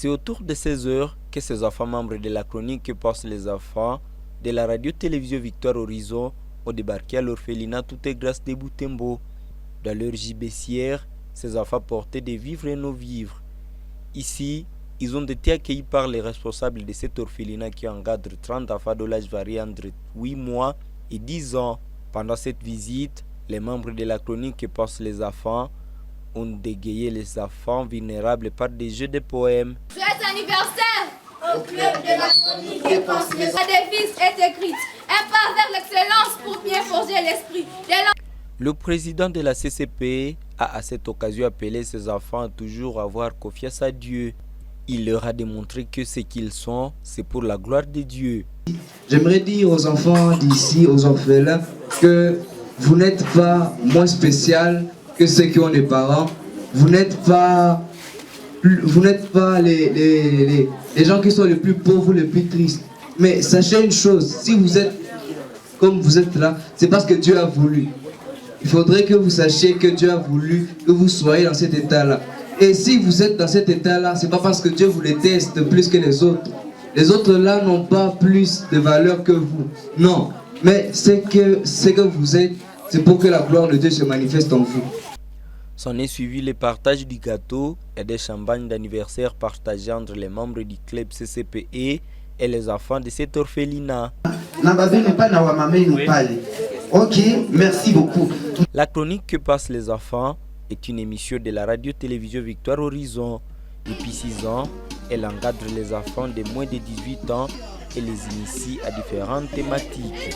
C'est autour de 16 heures que ces enfants membres de la chronique que passent les enfants de la radio-télévision Victoire Horizon ont débarqué à l'orphelinat Toutes Grâces de Butembo. Dans leur gibecière, ces enfants portaient des vivres et non-vivres. Ici, ils ont été accueillis par les responsables de cet orphelinat qui encadre 30 enfants de l'âge varié entre 8 mois et 10 ans. Pendant cette visite, les membres de la chronique que passent les enfants ont dégayé les enfants vulnérables par des jeux de poèmes. Joyeux anniversaire au club de la chronique que pensent les enfants. La devise est écrite, un pas vers l'excellence pour bien forger l'esprit. Le président de la CCP a à cette occasion appelé ses enfants à toujours avoir confiance à Dieu. Il leur a démontré que ce qu'ils sont, c'est pour la gloire de Dieu. J'aimerais dire aux enfants d'ici, aux orphelins, que vous n'êtes pas moins spécial que ceux qui ont des parents. Vous n'êtes pas les gens qui sont les plus pauvres, les plus tristes. Mais sachez une chose, si vous êtes comme vous êtes là, c'est parce que Dieu a voulu. Il faudrait que vous sachiez que Dieu a voulu que vous soyez dans cet état-là. Et si vous êtes dans cet état-là, c'est pas parce que Dieu vous déteste plus que les autres. Les autres là n'ont pas plus de valeur que vous. Non, mais c'est que vous êtes, c'est pour que la gloire de Dieu se manifeste en vous. S'en est suivi le partage du gâteau et des champagnes d'anniversaire partagés entre les membres du club CCPE et les enfants de cet orphelinat. Ok, merci beaucoup. La chronique que passent les enfants est une émission de la radio-télévision Victoire Horizon. Depuis 6 ans, elle encadre les enfants de moins de 18 ans et les initie à différentes thématiques.